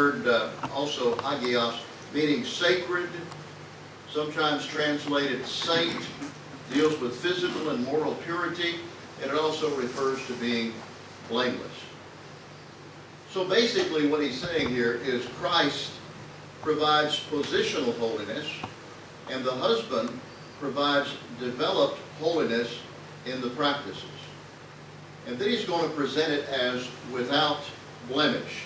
word also hagios, meaning sacred, sometimes translated saint, deals with physical and moral purity, and it also refers to being blameless. So basically what he's saying here is Christ provides positional holiness, and the husband provides developed holiness in the practices. And then he's going to present it as without blemish.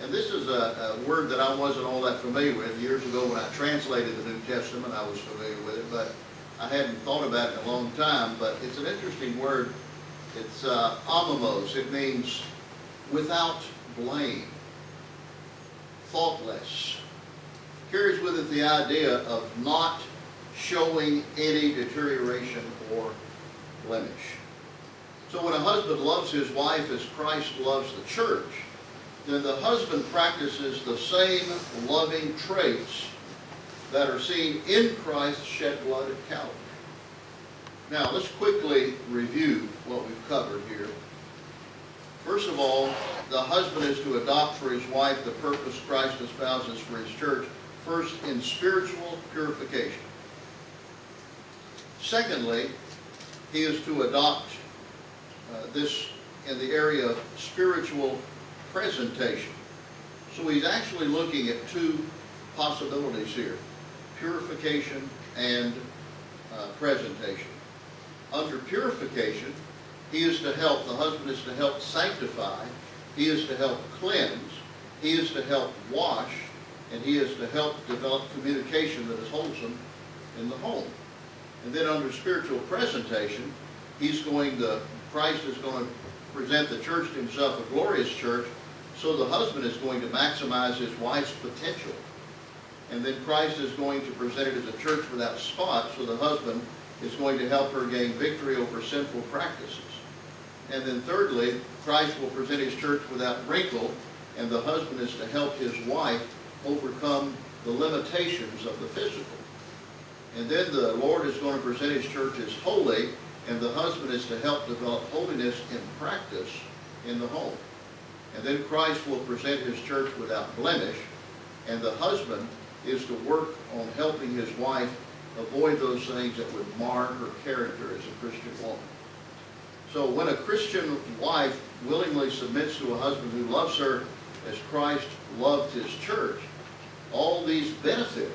And this is a word that I wasn't all that familiar with. Years ago when I translated the New Testament, I was familiar with it, but I hadn't thought about it in a long time. But it's an interesting word. It's amamos. It means without blame, faultless. Carries with it the idea of not showing any deterioration or blemish. So when a husband loves his wife as Christ loves the church, then the husband practices the same loving traits that are seen in Christ's shed blood at Calvary. Now, let's quickly review what we've covered here. First of all, the husband is to adopt for his wife the purpose Christ espouses for his church, first in spiritual purification. Secondly, he is to adopt this in the area of spiritual presentation. So he's actually looking at two possibilities here: purification and presentation. Under purification, he is to help, the husband is to help sanctify, he is to help cleanse, he is to help wash, and he is to help develop communication that is wholesome in the home. And then under spiritual presentation, Christ is going to present the church to himself, a glorious church, so the husband is going to maximize his wife's potential. And then Christ is going to present it as a church without spot, so the husband is going to help her gain victory over sinful practices. And then thirdly, Christ will present his church without wrinkle, and the husband is to help his wife overcome the limitations of the physical. And then the Lord is going to present his church as holy, and the husband is to help develop holiness in practice in the home. And then Christ will present his church without blemish, and the husband is to work on helping his wife avoid those things that would mar her character as a Christian woman. So when a Christian wife willingly submits to a husband who loves her as Christ loved his church, all these benefits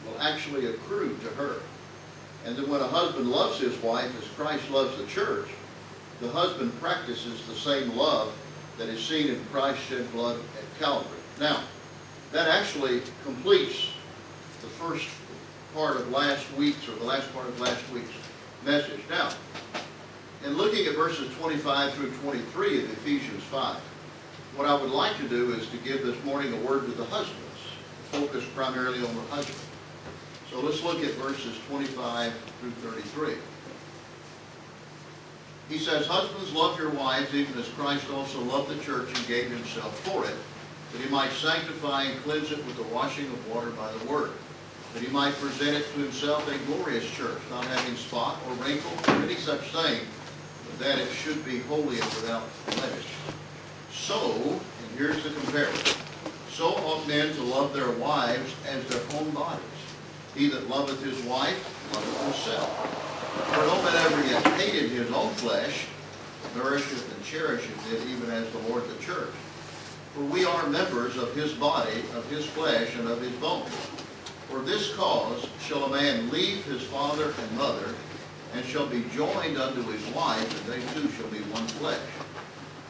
will actually accrue to her. And then when a husband loves his wife as Christ loves the church, the husband practices the same love that is seen in Christ's shed blood at Calvary. Now, that actually completes the first part of last week's, or the last part of last week's message. Now, in looking at verses 25 through 23 of Ephesians 5, what I would like to do is to give this morning a word to the husbands, focus primarily on the husband. So let's look at verses 25 through 33. He says, "Husbands, love your wives, even as Christ also loved the church and gave himself for it, that he might sanctify and cleanse it with the washing of water by the word, that he might present it to himself a glorious church, not having spot or wrinkle or any such thing, but that it should be holy and without blemish. So," and here's the comparison, "so ought men to love their wives as their own bodies. He that loveth his wife loveth himself. For no man ever yet hated his own flesh, but nourisheth and cherisheth it, even as the Lord the church. For we are members of his body, of his flesh, and of his bones. For this cause shall a man leave his father and mother, and shall be joined unto his wife, and they two shall be one flesh.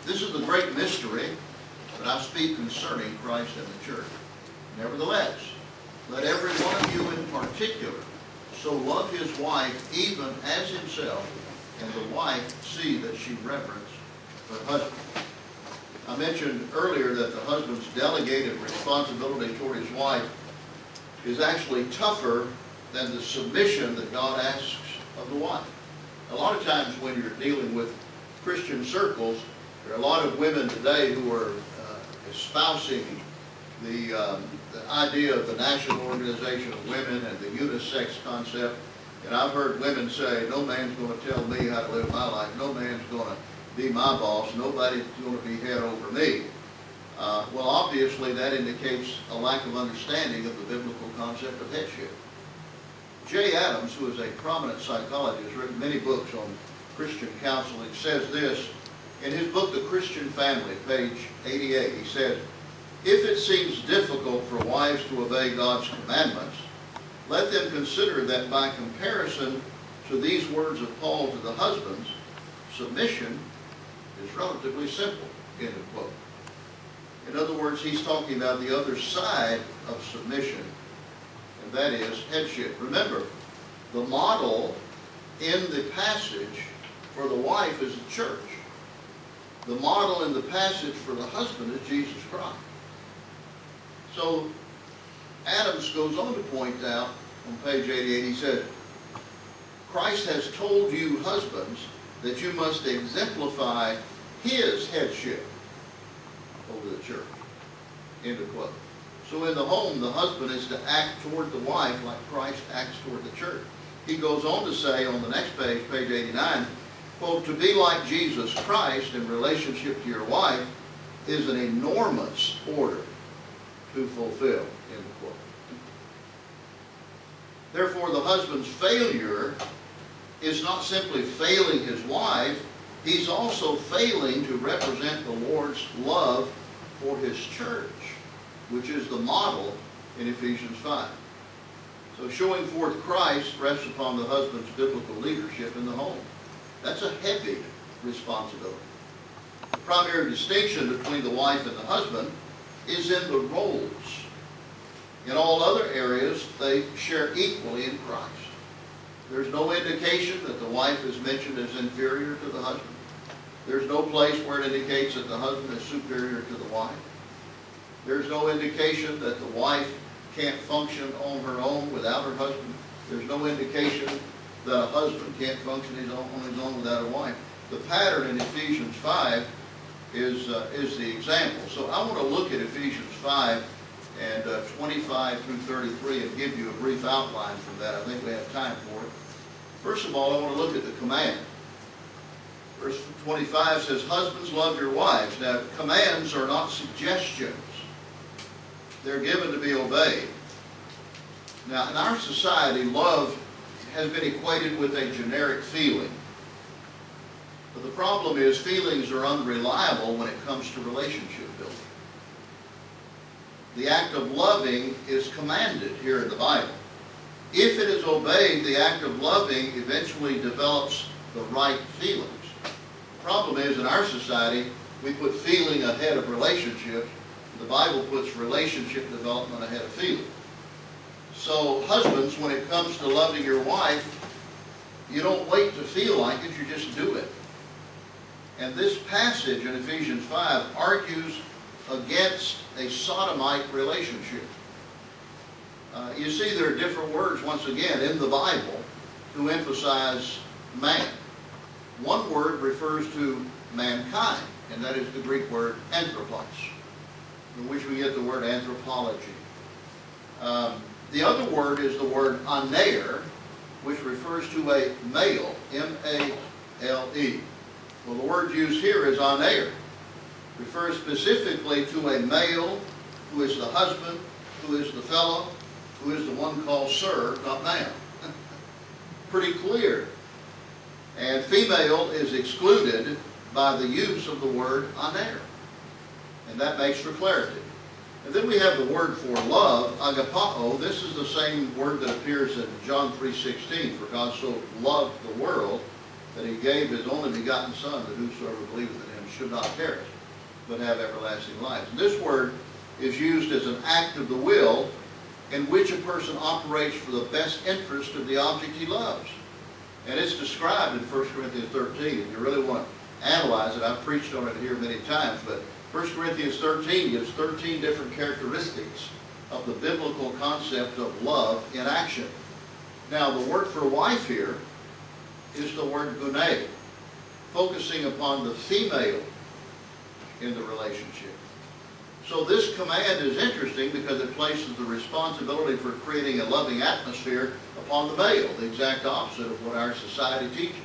This is the great mystery, but I speak concerning Christ and the church. Nevertheless, let every one of you in particular so love his wife even as himself, and the wife see that she reverence her husband." I mentioned earlier that the husband's delegated responsibility toward his wife is actually tougher than the submission that God asks of the wife. A lot of times when you're dealing with Christian circles, there are a lot of women today who are espousing the idea of the National Organization of Women and the unisex concept. And I've heard women say, no man's going to tell me how to live my life. No man's going to be my boss. Nobody's going to be head over me. Well, obviously that indicates a lack of understanding of the biblical concept of headship. Jay Adams, who is a prominent psychologist, has written many books on Christian counseling, says this in his book, The Christian Family, page 88. He said, "If it seems difficult for wives to obey God's commandments, let them consider that by comparison to these words of Paul to the husbands, submission is relatively simple," end of quote. In other words, he's talking about the other side of submission, and that is headship. Remember, the model in the passage for the wife is the church. The model in the passage for the husband is Jesus Christ. So Adams goes on to point out on page 88, he said, "Christ has told you husbands that you must exemplify his headship over the church." End of quote. So in the home, the husband is to act toward the wife like Christ acts toward the church. He goes on to say on the next page, page 89, quote, "To be like Jesus Christ in relationship to your wife is an enormous order to fulfill," end of quote. Therefore, the husband's failure is not simply failing his wife, he's also failing to represent the Lord's love for his church, which is the model in Ephesians 5. So showing forth Christ rests upon the husband's biblical leadership in the home. That's a heavy responsibility. The primary distinction between the wife and the husband is in the roles. In all other areas, they share equally in Christ. There's no indication that the wife is mentioned as inferior to the husband. There's no place where it indicates that the husband is superior to the wife. There's no indication that the wife can't function on her own without her husband. There's no indication that a husband can't function on his own without a wife. The pattern in Ephesians 5 is the example. So I want to look at Ephesians 5 and 25 through 33 and give you a brief outline from that. I think we have time for it. First of all, I want to look at the command. Verse 25 says, "Husbands, love your wives." Now, commands are not suggestions. They're given to be obeyed. Now, in our society, love has been equated with a generic feeling. But the problem is feelings are unreliable when it comes to relationship building. The act of loving is commanded here in the Bible. If it is obeyed, the act of loving eventually develops the right feelings. The problem is in our society, we put feeling ahead of relationship. The Bible puts relationship development ahead of feeling. So husbands, when it comes to loving your wife, you don't wait to feel like it, you just do it. And this passage in Ephesians 5 argues against a sodomite relationship. You see there are different words, once again, in the Bible to emphasize man. One word refers to mankind, and that is the Greek word anthropos, from which we get the word anthropology. The other word is the word aner, which refers to a male, M-A-L-E. Well, the word used here is aner. Refers specifically to a male who is the husband, who is the fellow, who is the one called sir, not ma'am. Pretty clear. And female is excluded by the use of the word aner. And that makes for clarity. And then we have the word for love, agapao. This is the same word that appears in John 3:16. For God so loved the world that he gave his only begotten Son, that whosoever believeth in him should not perish, but have everlasting life. And this word is used as an act of the will in which a person operates for the best interest of the object he loves. And it's described in 1 Corinthians 13. If you really want to analyze it, I've preached on it here many times, but 1 Corinthians 13 gives 13 different characteristics of the biblical concept of love in action. Now, the word for wife here is the word gune, focusing upon the female in the relationship. So this command is interesting because it places the responsibility for creating a loving atmosphere upon the male, the exact opposite of what our society teaches.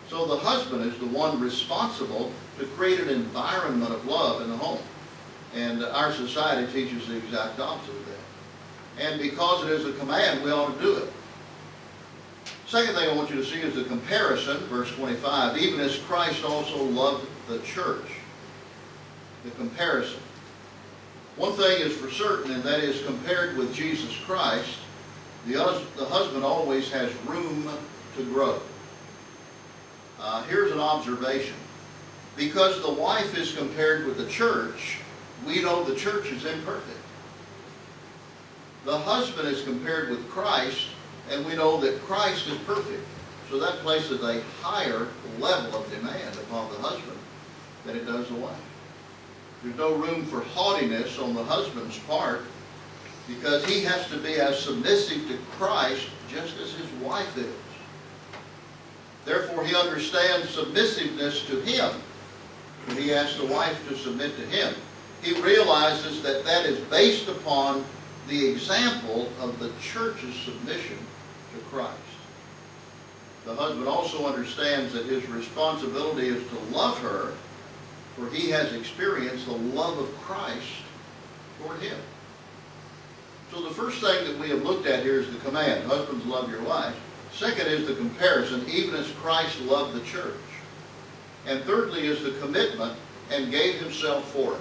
So the husband is the one responsible to create an environment of love in the home. And our society teaches the exact opposite of that. And because it is a command, we ought to do it. Second thing I want you to see is the comparison, verse 25, even as Christ also loved the church. The comparison. One thing is for certain, and that is compared with Jesus Christ, the husband always has room to grow. Here's an observation. Because the wife is compared with the church, we know the church is imperfect. The husband is compared with Christ, and we know that Christ is perfect. So that places a higher level of demand upon the husband than it does the wife. There's no room for haughtiness on the husband's part, because he has to be as submissive to Christ just as his wife is. Therefore, he understands submissiveness to him when he asks the wife to submit to him. He realizes that that is based upon the example of the church's submission to Christ. The husband also understands that his responsibility is to love her, for he has experienced the love of Christ toward him. So the first thing that we have looked at here is the command, husbands, love your wives. Second is the comparison, even as Christ loved the church. And thirdly is the commitment, and gave himself for it.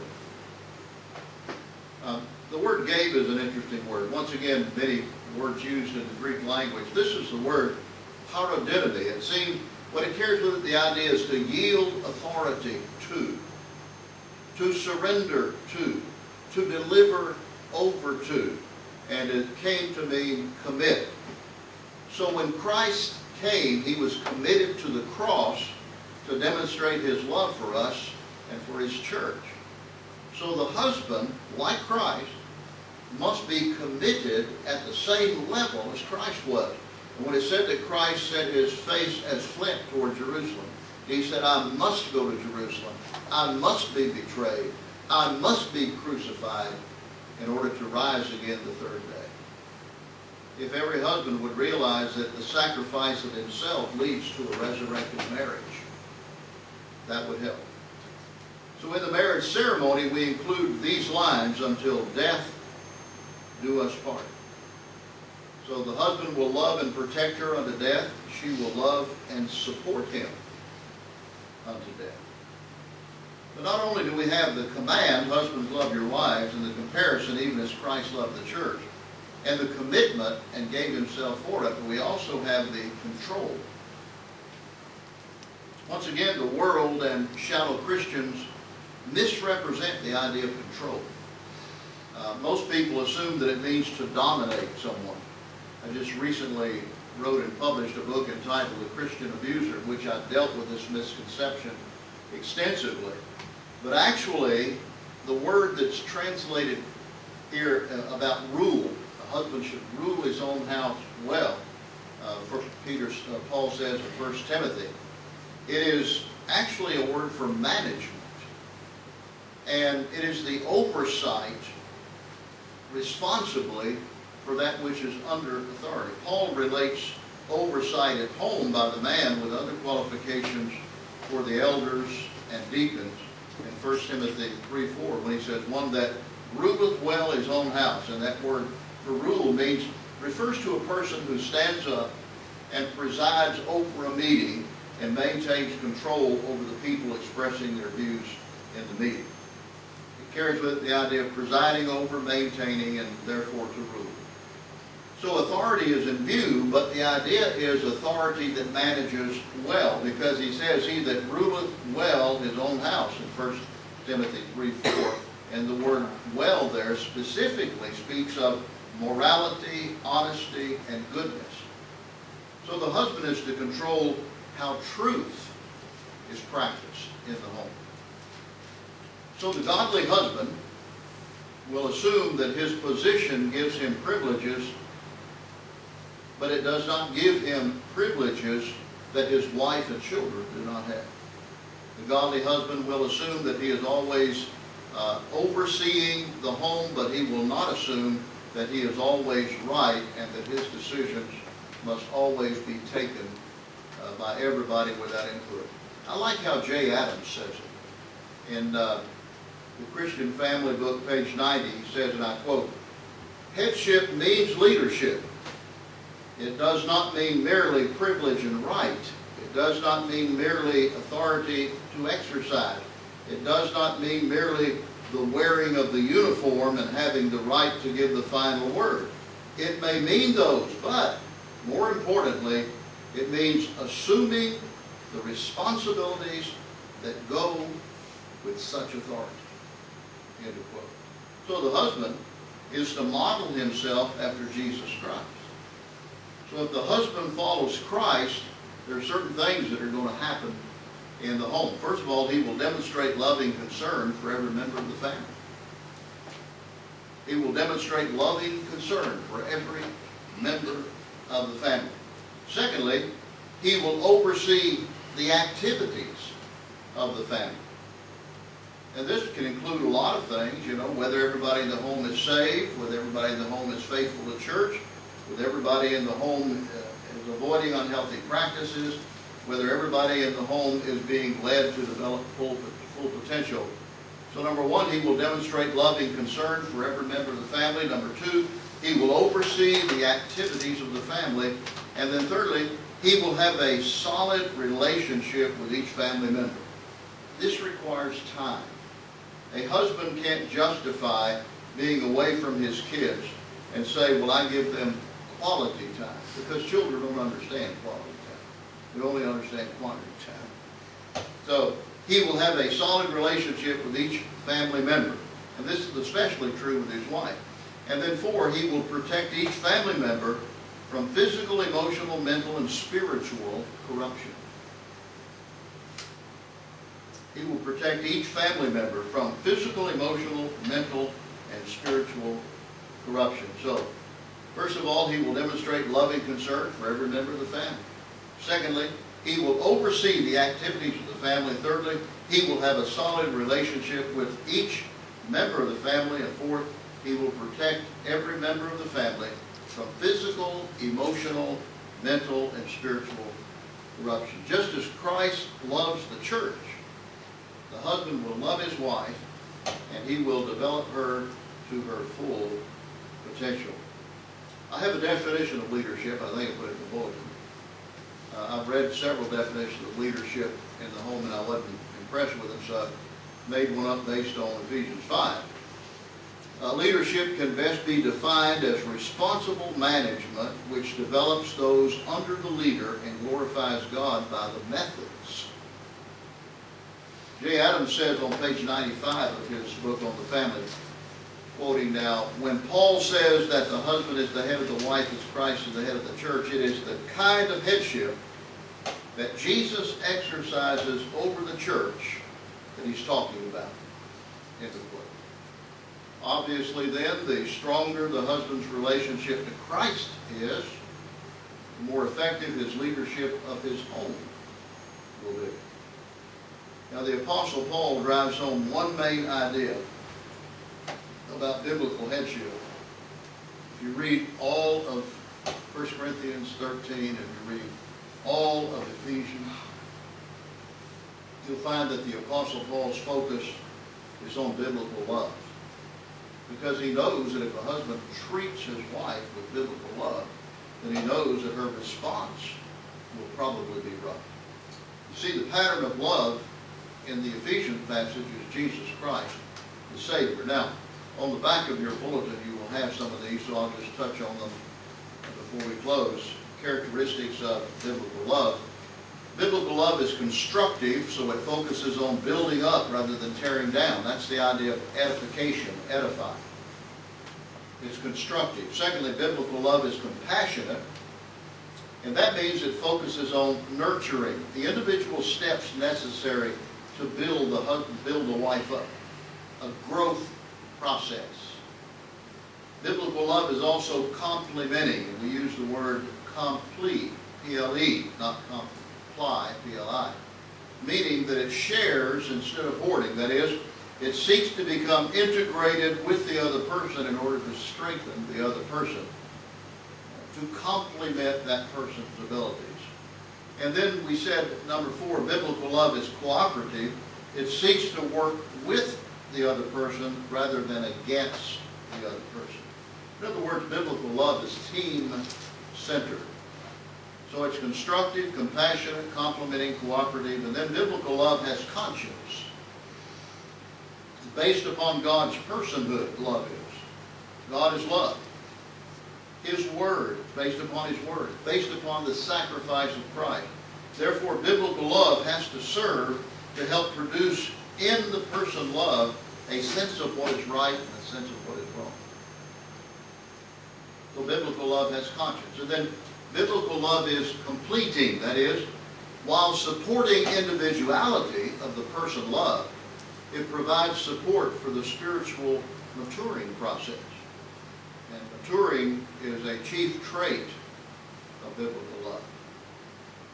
The word gave is an interesting word. Once again, many words used in the Greek language. This is the word parodidomi. It seems what it carries with it, the idea is to yield authority to surrender to deliver over to. And it came to mean commit. So when Christ came, he was committed to the cross to demonstrate his love for us and for his church. So the husband, like Christ, must be committed at the same level as Christ was. And when it said that Christ set his face as flint toward Jerusalem, he said, I must go to Jerusalem. I must be betrayed. I must be crucified in order to rise again the third day. If every husband would realize that the sacrifice of himself leads to a resurrected marriage, that would help. So in the marriage ceremony, we include these lines, until death do us part. So the husband will love and protect her unto death. She will love and support him unto death. But not only do we have the command, husbands, love your wives, and the comparison, even as Christ loved the church, and the commitment, and gave himself for it, but we also have the control. Once again, the world and shallow Christians misrepresent the idea of control. Most people assume that it means to dominate someone. I just recently wrote and published a book entitled The Christian Abuser, in which I dealt with this misconception extensively. But actually, the word that's translated here about rule, a husband should rule his own house well, Paul says in 1 Timothy, it is actually a word for management. And it is the oversight responsibly for that which is under authority. Paul relates oversight at home by the man with other qualifications for the elders and deacons in 1 Timothy 3:4, when he says, one that ruleth well his own house. And that word for rule refers to a person who stands up and presides over a meeting and maintains control over the people expressing their views in the meeting. It carries with it the idea of presiding over, maintaining, and therefore to rule. So authority is in view, but the idea is authority that manages well, because he says, he that ruleth well his own house in 1 Timothy 3:4. And the word well there specifically speaks of morality, honesty, and goodness. So the husband is to control how truth is practiced in the home. So the godly husband will assume that his position gives him privileges, but it does not give him privileges that his wife and children do not have. The godly husband will assume that he is always overseeing the home, but he will not assume that he is always right and that his decisions must always be taken by everybody without input. I like how Jay Adams says it. In the Christian Family Book, page 90, he says, and I quote, "Headship means leadership. It does not mean merely privilege and right. It does not mean merely authority to exercise. It does not mean merely the wearing of the uniform and having the right to give the final word. It may mean those, but more importantly, it means assuming the responsibilities that go with such authority." End of quote. So the husband is to model himself after Jesus Christ. So if the husband follows Christ, there are certain things that are going to happen in the home. First of all, he will demonstrate loving concern for every member of the family. He will demonstrate loving concern for every member of the family. Secondly, he will oversee the activities of the family. And this can include a lot of things, whether everybody in the home is saved, whether everybody in the home is faithful to church, whether everybody in the home is avoiding unhealthy practices, whether everybody in the home is being led to develop full potential. So number one, he will demonstrate loving concern for every member of the family. Number two, he will oversee the activities of the family. And then thirdly, he will have a solid relationship with each family member. This requires time. A husband can't justify being away from his kids and say, well, I give them quality time, because children don't understand quality time. They only understand quantity time. So he will have a solid relationship with each family member. And this is especially true with his wife. And then four, he will protect each family member from physical, emotional, mental, and spiritual corruption. He will protect each family member from physical, emotional, mental, and spiritual corruption. So, first of all, he will demonstrate loving concern for every member of the family. Secondly, he will oversee the activities of the family. Thirdly, he will have a solid relationship with each member of the family. And fourth, he will protect every member of the family from physical, emotional, mental, and spiritual corruption. Just as Christ loves the church, the husband will love his wife, and he will develop her to her full potential. I have a definition of leadership. I think I put it in the bulletin. I've read several definitions of leadership in the home, and I wasn't impressed with them, so I made one up based on Ephesians 5. Leadership can best be defined as responsible management which develops those under the leader and glorifies God by the methods. J. Adams says on page 95 of his book on the family, quoting now, when Paul says that the husband is the head of the wife as Christ is the head of the church, it is the kind of headship that Jesus exercises over the church that he's talking about. End of quote. Obviously then, the stronger the husband's relationship to Christ is, the more effective his leadership of his home will be. Now the Apostle Paul drives home one main idea about biblical headship. If you read all of 1 Corinthians 13 and you read all of Ephesians, you'll find that the Apostle Paul's focus is on biblical love. Because he knows that if a husband treats his wife with biblical love, then he knows that her response will probably be right. You see, the pattern of love in the Ephesians passage is Jesus Christ, the Savior. Now, on the back of your bulletin, you will have some of these, so I'll just touch on them before we close. Characteristics of biblical love. Biblical love is constructive, so it focuses on building up rather than tearing down. That's the idea of edification, edify. It's constructive. Secondly, biblical love is compassionate, and that means it focuses on nurturing the individual steps necessary to build the wife up, a growth process. Biblical love is also complementing, and we use the word complete, P-L-E, not comply, P-L-I, meaning that it shares instead of hoarding. That is, it seeks to become integrated with the other person in order to strengthen the other person, to complement that person's abilities. And then we said, number 4, biblical love is cooperative. It seeks to work with the other person rather than against the other person. In other words, biblical love is team-centered. So it's constructive, compassionate, complimenting, cooperative, and then biblical love has conscience. It's based upon God's personhood, love is. God is love. His Word, based upon His Word, based upon the sacrifice of Christ. Therefore, biblical love has to serve to help produce in the person love a sense of what is right and a sense of what is wrong. So biblical love has conscience. And then biblical love is completing. That is, while supporting individuality of the person loved, it provides support for the spiritual maturing process. And maturing is a chief trait of biblical love.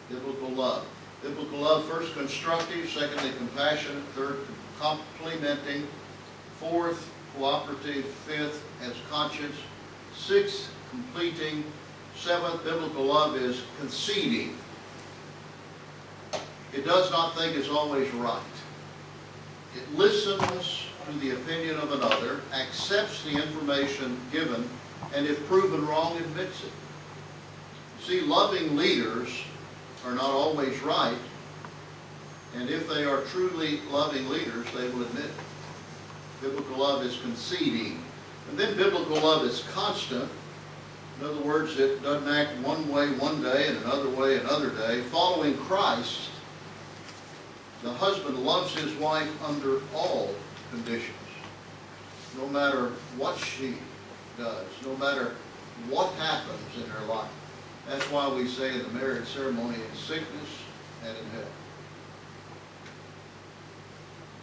Biblical love. Biblical love, first constructive, secondly compassionate, third complimenting, fourth cooperative, fifth has conscience, sixth completing, seventh biblical love is conceding. It does not think it's always right. It listens to the opinion of another, accepts the information given, and if proven wrong, admits it. See, loving leaders are not always right, and if they are truly loving leaders, they will admit it. Biblical love is conceding. And then biblical love is constant. In other words, it doesn't act one way one day and another way another day. Following Christ, the husband loves his wife under all conditions. No matter what she does, no matter what happens in her life. That's why we say in the marriage ceremony, in sickness and in health.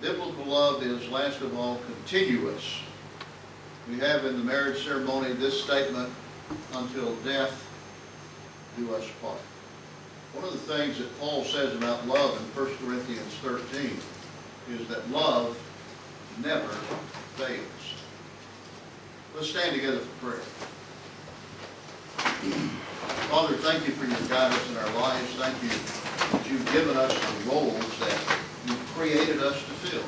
Biblical love is, last of all, continuous. We have in the marriage ceremony this statement, until death do us part. One of the things that Paul says about love in 1 Corinthians 13 is that love never fails. Let's stand together for prayer. Father, thank you for your guidance in our lives. Thank you that you've given us the roles that you've created us to fill.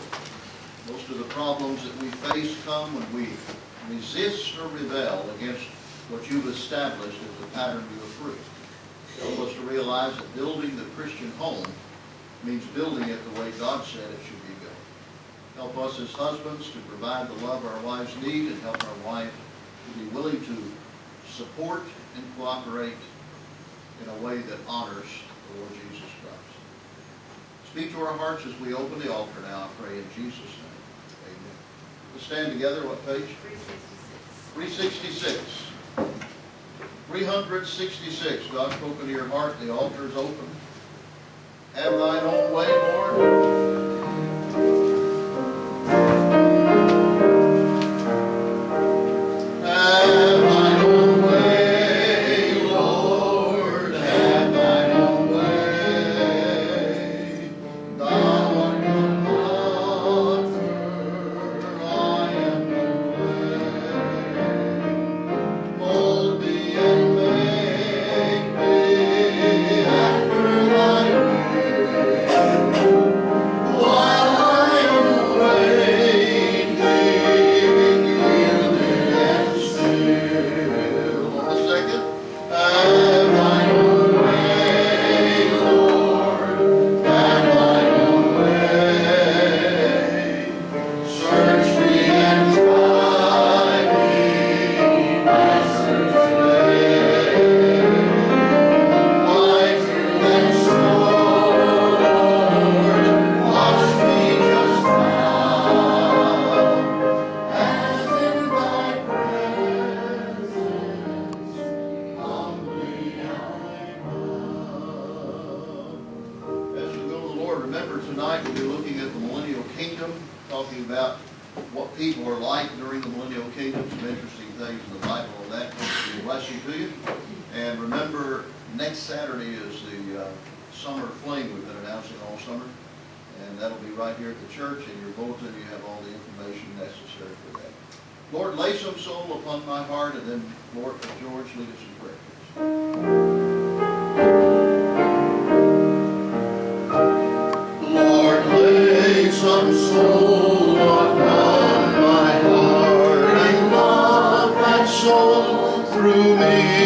Most of the problems that we face come when we resist or rebel against what you've established as the pattern you approve. Help us to realize that building the Christian home means building it the way God said it should be built. Help us as husbands to provide the love our wives need, and help our wives to be willing to support and cooperate in a way that honors the Lord Jesus Christ. Speak to our hearts as we open the altar now, I pray in Jesus' name. Amen. Let's stand together. What page? 366. 366. God spoken to your heart. The altar is open. Have thine own way, Lord. Lord, lay some soul upon my heart, and then, Lord, for George, lead us in prayer. Lord, lay some soul on my through me.